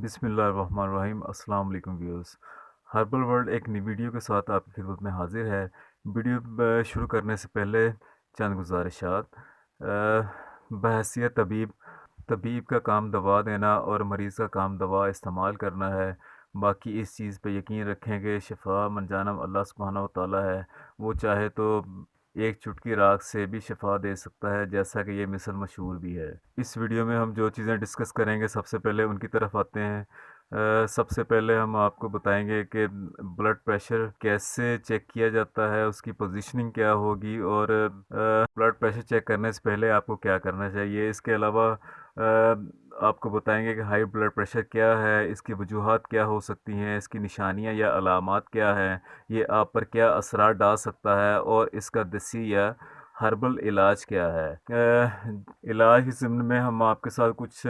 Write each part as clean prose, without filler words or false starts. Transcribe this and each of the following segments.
بسم اللہ الرحمن الرحیم۔ السلام علیکم ویورز، ہربل ورلڈ ایک نئی ویڈیو کے ساتھ آپ کی خدمت میں حاضر ہے۔ ویڈیو شروع کرنے سے پہلے چند گزارشات۔ بحیثیت طبیب کا کام دوا دینا اور مریض کا کام دوا استعمال کرنا ہے۔ باقی اس چیز پہ یقین رکھیں کہ شفا من جانب اللہ سبحانہ و تعالیٰ ہے، وہ چاہے تو ایک چٹکی راکھ سے بھی شفا دے سکتا ہے، جیسا کہ یہ مثل مشہور بھی ہے۔ اس ویڈیو میں ہم جو چیزیں ڈسکس کریں گے، سب سے پہلے ان کی طرف آتے ہیں۔ سب سے پہلے ہم آپ کو بتائیں گے کہ بلڈ پریشر کیسے چیک کیا جاتا ہے، اس کی پوزیشننگ کیا ہوگی، اور بلڈ پریشر چیک کرنے سے پہلے آپ کو کیا کرنا چاہیے۔ اس کے علاوہ آپ کو بتائیں گے کہ ہائی بلڈ پریشر کیا ہے، اس کی وجوہات کیا ہو سکتی ہیں، اس کی نشانیاں یا علامات کیا ہیں، یہ آپ پر کیا اثرات ڈال سکتا ہے، اور اس کا دیسی یا ہربل علاج کیا ہے۔ علاج کے ضمن میں ہم آپ کے ساتھ کچھ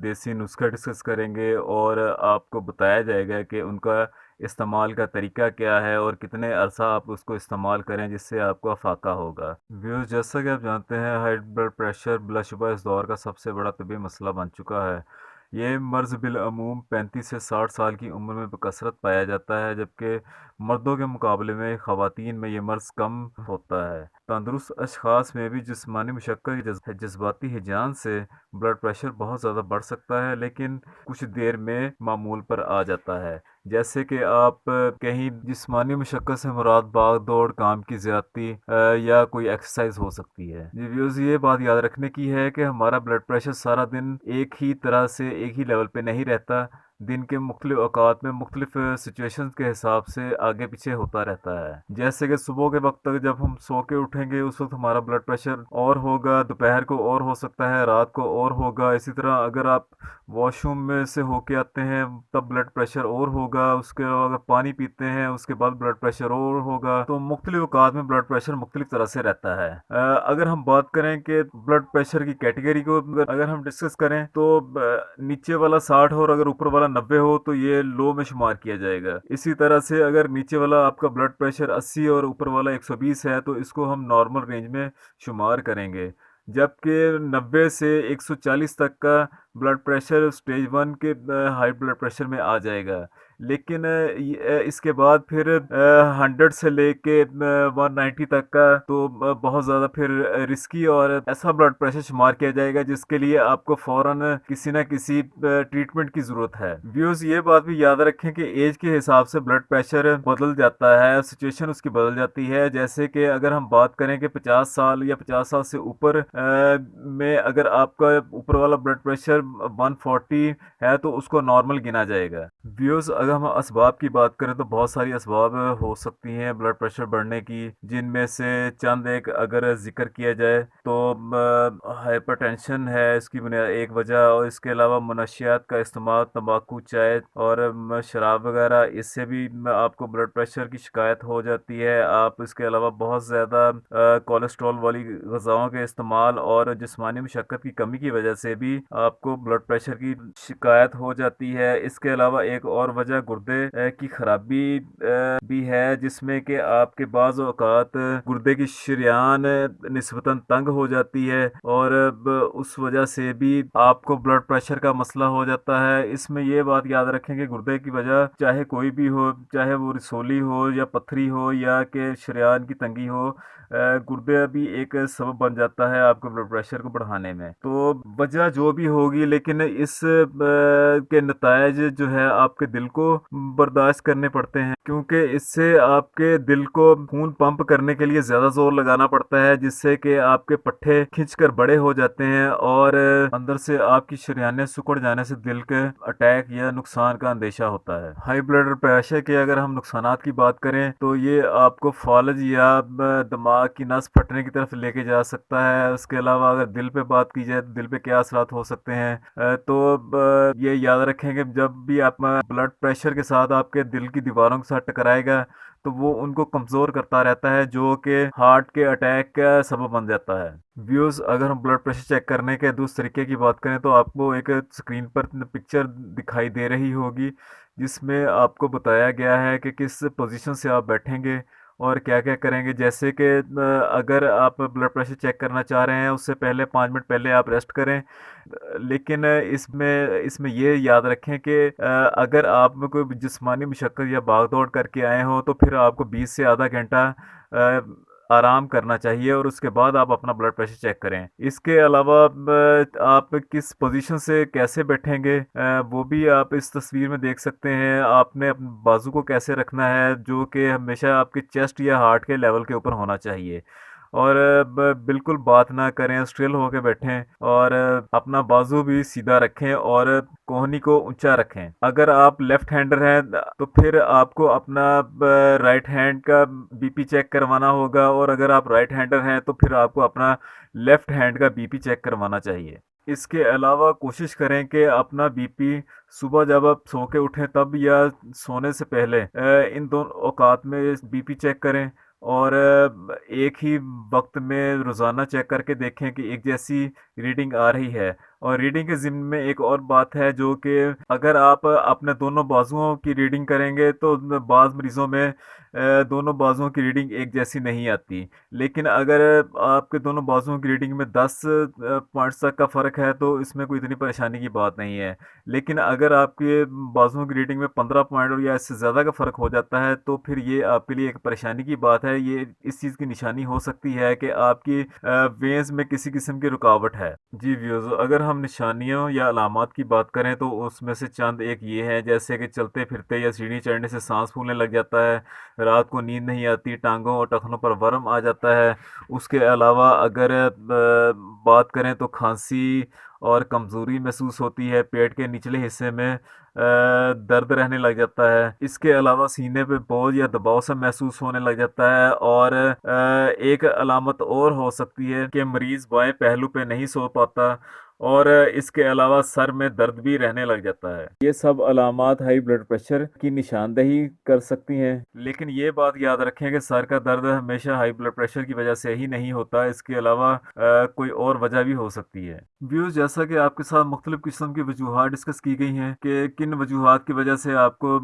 دیسی نسخے ڈسکس کریں گے، اور آپ کو بتایا جائے گا کہ ان کا استعمال کا طریقہ کیا ہے اور کتنے عرصہ آپ اس کو استعمال کریں جس سے آپ کو افاقہ ہوگا۔ ویورز، جیسا کہ آپ جانتے ہیں، ہائی بلڈ پریشر بلا شبہ اس دور کا سب سے بڑا طبی مسئلہ بن چکا ہے۔ یہ مرض بالعموم 35 سے 60 سال کی عمر میں بکثرت پایا جاتا ہے، جبکہ مردوں کے مقابلے میں خواتین میں یہ مرض کم ہوتا ہے۔ تندرست اشخاص میں بھی جسمانی مشقت یا جذباتی ہیجان سے بلڈ پریشر بہت زیادہ بڑھ سکتا ہے، لیکن کچھ دیر میں معمول پر آ جاتا ہے۔ جیسے کہ آپ کہیں جسمانی مشقت سے مراد بھاگ دوڑ، کام کی زیادتی یا کوئی ایکسرسائز ہو سکتی ہے۔ ویوز، یہ بات یاد رکھنے کی ہے کہ ہمارا بلڈ پریشر سارا دن ایک ہی طرح سے ایک ہی لیول پہ نہیں رہتا۔ دن کے مختلف اوقات میں مختلف سچویشنز کے حساب سے آگے پیچھے ہوتا رہتا ہے۔ جیسے کہ صبح کے وقت تک جب ہم سو کے اٹھیں گے، اس وقت ہمارا بلڈ پریشر اور ہوگا، دوپہر کو اور ہو سکتا ہے، رات کو اور ہوگا۔ اسی طرح اگر آپ واش روم میں سے ہو کے آتے ہیں تب بلڈ پریشر اور ہوگا، اس کے علاوہ اگر پانی پیتے ہیں اس کے بعد بلڈ پریشر اور ہوگا۔ تو مختلف اوقات میں بلڈ پریشر مختلف طرح سے رہتا ہے۔ اگر ہم بات کریں کہ بلڈ پریشر کی کیٹیگری کو اگر ہم ڈسکس کریں تو نیچے والا 60 ہو اور اگر اوپر والا 90 ہو تو یہ لو میں شمار کیا جائے گا۔ اسی طرح سے اگر نیچے والا آپ کا بلڈ پریشر 80 اور اوپر والا 120 ہے تو اس کو ہم نارمل رینج میں شمار کریں گے، جبکہ 90 سے 140 تک کا بلڈ پریشر سٹیج 1 کے ہائی بلڈ پریشر میں آ جائے گا۔ لیکن اس کے بعد پھر 100 سے لے کے 190 تک کا تو بہت زیادہ پھر رسکی اور ایسا بلڈ پریشر شمار کیا جائے گا جس کے لیے آپ کو فوراً کسی نہ کسی ٹریٹمنٹ کی ضرورت ہے۔ ویوز، یہ بات بھی یاد رکھیں کہ ایج کے حساب سے بلڈ پریشر بدل جاتا ہے، سچویشن اس کی بدل جاتی ہے۔ جیسے کہ اگر ہم بات کریں کہ 50 سال یا 50 سال سے اوپر میں اگر آپ کا اوپر والا بلڈ پریشر 140 ہے تو اس کو نارمل گنا جائے گا۔ ویوز، اگر ہم اسباب کی بات کریں تو بہت ساری اسباب ہو سکتی ہیں بلڈ پریشر بڑھنے کی، جن میں سے چند ایک اگر ذکر کیا جائے تو ہائپر ٹینشن ہے اس کی بنیاد ایک وجہ، اور اس کے علاوہ منشیات کا استعمال، تمباکو، چائے اور شراب وغیرہ، اس سے بھی آپ کو بلڈ پریشر کی شکایت ہو جاتی ہے۔ آپ اس کے علاوہ بہت زیادہ کولیسٹرول والی غذاؤں کے استعمال اور جسمانی مشقت کی کمی کی وجہ سے بھی آپ کو بلڈ پریشر کی شکایت ہو جاتی ہے۔ اس کے علاوہ ایک اور وجہ گردے کی خرابی بھی ہے، جس میں کہ آپ کے بعض اوقات گردے کی شریان نسبتاً تنگ ہو جاتی ہے، اور اس وجہ سے بھی آپ کو بلڈ پریشر کا مسئلہ ہو جاتا ہے۔ اس میں یہ بات یاد رکھیں کہ گردے کی وجہ چاہے کوئی بھی ہو، چاہے وہ رسولی ہو یا پتھری ہو یا کہ شریان کی تنگی ہو، گردے بھی ایک سبب بن جاتا ہے آپ کو بلڈ پریشر کو بڑھانے میں۔ تو وجہ جو بھی ہوگی، لیکن اس کے نتائج جو ہے آپ کے دل کو برداشت کرنے پڑتے ہیں، کیونکہ اس سے آپ کے دل کو خون پمپ کرنے کے لیے زیادہ زور لگانا پڑتا ہے، جس سے کہ آپ کے پٹھے کھنچ کر بڑے ہو جاتے ہیں اور اندر سے آپ کی شریانیں سکڑ جانے سے دل کے اٹیک یا نقصان کا اندیشہ ہوتا ہے۔ ہائی بلڈ پریشر کے اگر ہم نقصانات کی بات کریں تو یہ آپ کو فالج یا دماغ کی نس پھٹنے کی طرف لے کے جا سکتا ہے۔ اس کے علاوہ اگر دل پہ بات کی جائے تو دل پہ کیا اثرات ہو سکتے ہیں، تو یہ یاد رکھیں کہ جب بھی آپ بلڈ پریشر کے ساتھ آپ کے دل کی دیواروں کے ساتھ ٹکرائے گا تو وہ ان کو کمزور کرتا رہتا ہے، جو کہ ہارٹ کے اٹیک کا سبب بن جاتا ہے۔ ویوز، اگر ہم بلڈ پریشر چیک کرنے کے دوسرے طریقے کی بات کریں تو آپ کو ایک اسکرین پر پکچر دکھائی دے رہی ہوگی، جس میں آپ کو بتایا گیا ہے کہ کس پوزیشن سے آپ بیٹھیں گے اور کیا کیا کریں گے، جیسے کہ اگر آپ بلڈ پریشر چیک کرنا چاہ رہے ہیں اس سے پہلے 5 منٹ پہلے آپ ریسٹ کریں، لیکن اس میں یہ یاد رکھیں کہ اگر آپ میں کوئی جسمانی مشقت یا بھاگ دوڑ کر کے آئے ہوں تو پھر آپ کو 20 سے آدھا گھنٹہ آرام کرنا چاہیے، اور اس کے بعد آپ اپنا بلڈ پریشر چیک کریں۔ اس کے علاوہ آپ کس پوزیشن سے کیسے بیٹھیں گے وہ بھی آپ اس تصویر میں دیکھ سکتے ہیں۔ آپ نے اپنے بازو کو کیسے رکھنا ہے، جو کہ ہمیشہ آپ کے چیسٹ یا ہارٹ کے لیول کے اوپر ہونا چاہیے، اور بالکل بات نہ کریں، اسٹرل ہو کے بیٹھیں، اور اپنا بازو بھی سیدھا رکھیں اور کوہنی کو اونچا رکھیں۔ اگر آپ لیفٹ ہینڈر ہیں تو پھر آپ کو اپنا رائٹ ہینڈ کا بی پی چیک کروانا ہوگا، اور اگر آپ رائٹ ہینڈر ہیں تو پھر آپ کو اپنا لیفٹ ہینڈ کا بی پی چیک کروانا چاہیے۔ اس کے علاوہ کوشش کریں کہ اپنا بی پی صبح جب آپ سو کے اٹھیں تب یا سونے سے پہلے ان دونوں اوقات میں بی پی چیک کریں، اور ایک ہی وقت میں روزانہ چیک کر کے دیکھیں کہ ایک جیسی ریڈنگ آ رہی ہے۔ اور ریڈنگ کے ضمن میں ایک اور بات ہے، جو کہ اگر آپ اپنے دونوں بازوؤں کی ریڈنگ کریں گے تو بعض مریضوں میں دونوں بازوؤں کی ریڈنگ ایک جیسی نہیں آتی، لیکن اگر آپ کے دونوں بازوؤں کی ریڈنگ میں 10 پوائنٹس تک کا فرق ہے تو اس میں کوئی اتنی پریشانی کی بات نہیں ہے، لیکن اگر آپ کے بازوؤں کی ریڈنگ میں 15 پوائنٹ یا اس سے زیادہ کا فرق ہو جاتا ہے تو پھر یہ آپ کے لیے ایک پریشانی کی بات ہے۔ یہ اس چیز کی نشانی ہو سکتی ہے کہ آپ کی وینز میں کسی قسم کی رکاوٹ ہے۔ جی ویوز، اگر ہم نشانیوں یا علامات کی بات کریں تو اس میں سے چند ایک یہ ہیں، جیسے کہ چلتے پھرتے یا سیڑھی چڑھنے سے سانس پھولنے لگ جاتا ہے، رات کو نیند نہیں آتی، ٹانگوں اور ٹخنوں پر ورم آ جاتا ہے۔ اس کے علاوہ اگر بات کریں تو کھانسی اور کمزوری محسوس ہوتی ہے، پیٹ کے نچلے حصے میں درد رہنے لگ جاتا ہے۔ اس کے علاوہ سینے پہ بوجھ یا دباؤ سا محسوس ہونے لگ جاتا ہے، اور ایک علامت اور ہو سکتی ہے کہ مریض بائیں پہلو پہ نہیں سو پاتا، اور اس کے علاوہ سر میں درد بھی رہنے لگ جاتا ہے۔ یہ سب علامات ہائی بلڈ پریشر کی نشاندہی کر سکتی ہیں، لیکن یہ بات یاد رکھیں کہ سر کا درد ہمیشہ ہائی بلڈ پریشر کی وجہ سے ہی نہیں ہوتا، اس کے علاوہ کوئی اور وجہ بھی ہو سکتی ہے۔ ویوز، جیسا کہ آپ کے ساتھ مختلف قسم کی وجوہات ڈسکس کی گئی ہیں کہ کن وجوہات کی وجہ سے آپ کو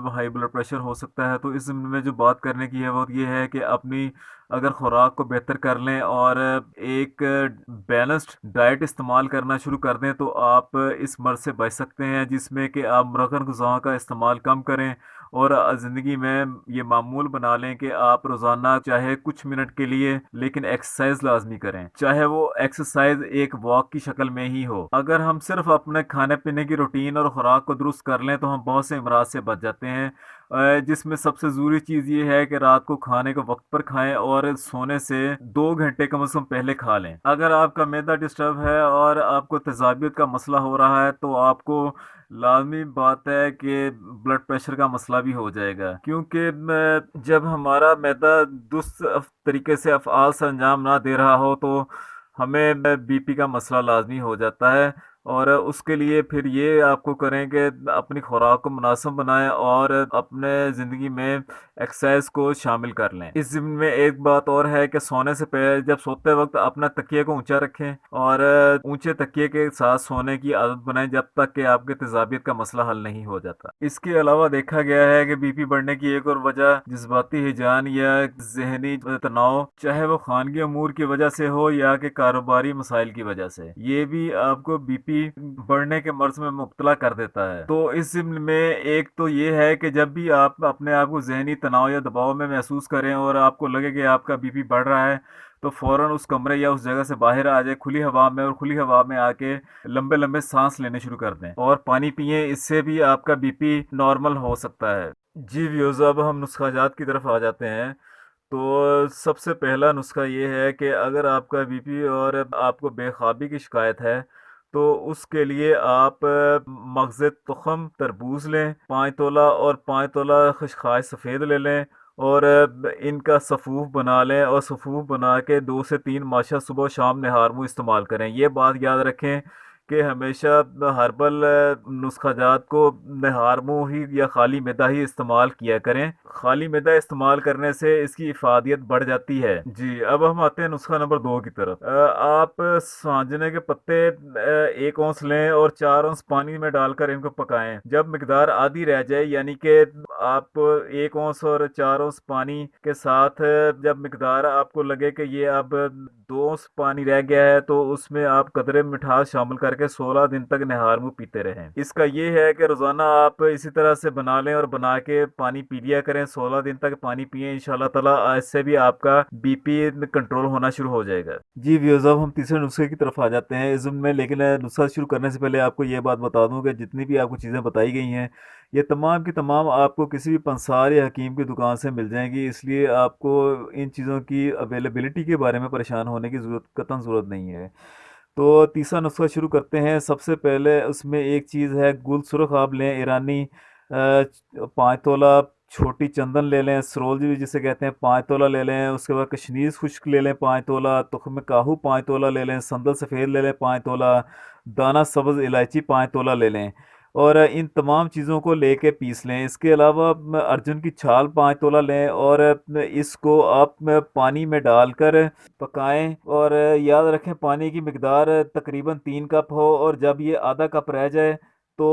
ہائی بلڈ پریشر ہو سکتا ہے، تو اس ضمن میں جو بات کرنے کی ہے وہ یہ ہے کہ اپنی اگر خوراک کو بہتر کر لیں اور ایک بیلنسڈ ڈائٹ استعمال کرنا شروع کر دیں تو آپ اس مرض سے بچ سکتے ہیں، جس میں کہ آپ مرغن غذاؤں کا استعمال کم کریں، اور زندگی میں یہ معمول بنا لیں کہ آپ روزانہ چاہے کچھ منٹ کے لیے لیکن ایکسرسائز لازمی کریں، چاہے وہ ایکسرسائز ایک واک کی شکل میں ہی ہو۔ اگر ہم صرف اپنے کھانے پینے کی روٹین اور خوراک کو درست کر لیں تو ہم بہت سے امراض سے بچ جاتے ہیں، جس میں سب سے ضروری چیز یہ ہے کہ رات کو کھانے کو وقت پر کھائیں اور سونے سے 2 گھنٹے کم از کم پہلے کھا لیں۔ اگر آپ کا معدہ ڈسٹرب ہے اور آپ کو تیزابیت کا مسئلہ ہو رہا ہے تو آپ کو لازمی بات ہے کہ بلڈ پریشر کا مسئلہ بھی ہو جائے گا، کیونکہ جب ہمارا معدہ درست طریقے سے افعال سے انجام نہ دے رہا ہو تو ہمیں بی پی کا مسئلہ لازمی ہو جاتا ہے، اور اس کے لیے پھر یہ آپ کو کریں کہ اپنی خوراک کو مناسب بنائیں اور اپنے زندگی میں ایکسرسائز کو شامل کر لیں۔ اس ضمن میں ایک بات اور ہے کہ سونے سے پہلے جب سوتے وقت اپنا تکیے کو اونچا رکھیں اور اونچے تکیے کے ساتھ سونے کی عادت بنائیں جب تک کہ آپ کے تیزابیت کا مسئلہ حل نہیں ہو جاتا۔ اس کے علاوہ دیکھا گیا ہے کہ بی پی بڑھنے کی ایک اور وجہ جذباتی ہیجان یا ذہنی تناؤ، چاہے وہ خانگی امور کی وجہ سے ہو یا کہ کاروباری مسائل کی وجہ سے، یہ بھی آپ کو بی پی بڑھنے کے مرض میں مبتلا کر دیتا ہے۔ تو اس ضمن میں ایک تو یہ ہے کہ جب بھی آپ اپنے آپ کو ذہنی تناؤ یا دباؤ میں محسوس کریں اور آپ کو لگے کہ آپ کا بی پی بڑھ رہا ہے تو فوراً اس کمرے یا اس جگہ سے باہر آ جائے کھلی ہوا میں، اور کھلی ہوا میں آ کے لمبے لمبے سانس لینے شروع کر دیں اور پانی پئیں، اس سے بھی آپ کا بی پی نارمل ہو سکتا ہے۔ جی ویوز، اب ہم نسخہ جات کی طرف آ جاتے ہیں۔ تو سب سے پہلا نسخہ یہ ہے کہ اگر آپ کا بی پی اور آپ کو بے خوابی کی شکایت ہے تو اس کے لیے آپ مغز تخم تربوز لیں 5 تولہ، اور 5 تولہ خشخاش سفید لے لیں، اور ان کا صفوف بنا لیں، اور صفوف بنا کے 2 سے 3 ماشا صبح و شام نہار منہ استعمال کریں۔ یہ بات یاد رکھیں کہ ہمیشہ ہربل نسخہ جات کو نہار منہ ہی یا خالی معدہ ہی استعمال کیا کریں، خالی معدہ استعمال کرنے سے اس کی افادیت بڑھ جاتی ہے۔ جی، اب ہم آتے ہیں نسخہ نمبر 2 کی طرف۔ آپ سانجنے کے پتے 1 اونس لیں اور 4 اونس پانی میں ڈال کر ان کو پکائیں، جب مقدار آدھی رہ جائے یعنی کہ آپ 1 اونس اور 4 اونس پانی کے ساتھ جب مقدار آپ کو لگے کہ یہ اب 2 اونس پانی رہ گیا ہے تو اس میں آپ قدرے مٹھاس شامل کر کے 16 دن تک نہار منہ پیتے رہیں۔ اس کا یہ ہے کہ روزانہ آپ اسی طرح سے بنا لیں اور بنا کے پانی پی لیا کریں، 16 دن تک پانی پئیں، انشاءاللہ تعالیٰ اس سے بھی آپ کا بی پی کنٹرول ہونا شروع ہو جائے گا۔ جی ویوز، اب ہم تیسرے نسخے کی طرف آ جاتے ہیں ازم میں، لیکن نسخہ شروع کرنے سے پہلے آپ کو یہ بات بتا دوں کہ جتنی بھی آپ کو چیزیں بتائی گئی ہیں یہ تمام کی تمام آپ کو کسی بھی پنسار یا حکیم کی دکان سے مل جائیں گی، اس لیے آپ کو ان چیزوں کی اویلیبلٹی کے بارے میں پریشان ہونے کی قطعاً ضرورت نہیں ہے۔ تو تیسرا نسخہ شروع کرتے ہیں۔ سب سے پہلے اس میں ایک چیز ہے گل سرخ، آپ لیں ایرانی 5 تولہ، چھوٹی چندن لے لیں، سرول بھی جسے کہتے ہیں 5 تولہ لے لیں، اس کے بعد کشنیز خشک لے لیں 5 تولہ، تخم کاہو 5 تولہ لے لیں، سندل سفید لے لیں 5 تولہ، دانہ سبز الائچی 5 تولہ لے لیں، اور ان تمام چیزوں کو لے کے پیس لیں۔ اس کے علاوہ ارجن کی چھال 5 تولہ لیں اور اس کو آپ پانی میں ڈال کر پکائیں، اور یاد رکھیں پانی کی مقدار تقریباً 3 کپ ہو، اور جب یہ آدھا کپ رہ جائے تو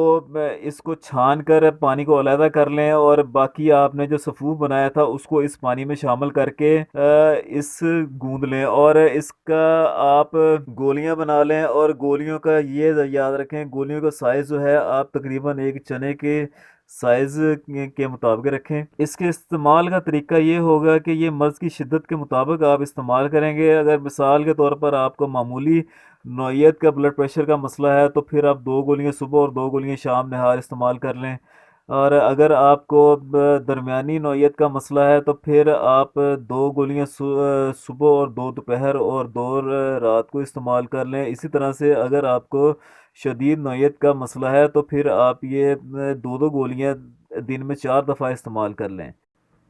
اس کو چھان کر پانی کو علیحدہ کر لیں، اور باقی آپ نے جو سفوف بنایا تھا اس کو اس پانی میں شامل کر کے اس گوندھ لیں، اور اس کا آپ گولیاں بنا لیں، اور گولیوں کا یہ یاد رکھیں گولیوں کا سائز جو ہے آپ تقریباً ایک چنے کے سائز کے مطابق رکھیں۔ اس کے استعمال کا طریقہ یہ ہوگا کہ یہ مرض کی شدت کے مطابق آپ استعمال کریں گے۔ اگر مثال کے طور پر آپ کو معمولی نوعیت کا بلڈ پریشر کا مسئلہ ہے تو پھر آپ 2 گولیاں صبح اور 2 گولیاں شام نہار استعمال کر لیں، اور اگر آپ کو درمیانی نوعیت کا مسئلہ ہے تو پھر آپ 2 گولیاں صبح اور 2 دوپہر اور 2 رات کو استعمال کر لیں۔ اسی طرح سے اگر آپ کو شدید نوعیت کا مسئلہ ہے تو پھر آپ یہ 2 گولیاں دن میں 4 دفعہ استعمال کر لیں۔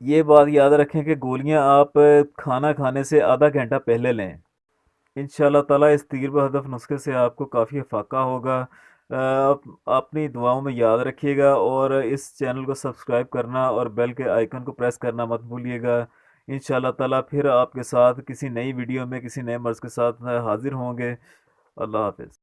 یہ بات یاد رکھیں کہ گولیاں آپ کھانا کھانے سے آدھا گھنٹہ پہلے لیں۔ انشاءاللہ تعالیٰ اس تیر بہدف نسخے سے آپ کو کافی افاقہ ہوگا۔ اپنی دعاؤں میں یاد رکھیے گا، اور اس چینل کو سبسکرائب کرنا اور بیل کے آئیکن کو پریس کرنا مت بھولیے گا۔ انشاءاللہ تعالیٰ پھر آپ کے ساتھ کسی نئی ویڈیو میں کسی نئے مرض کے ساتھ حاضر ہوں گے۔ اللہ حافظ۔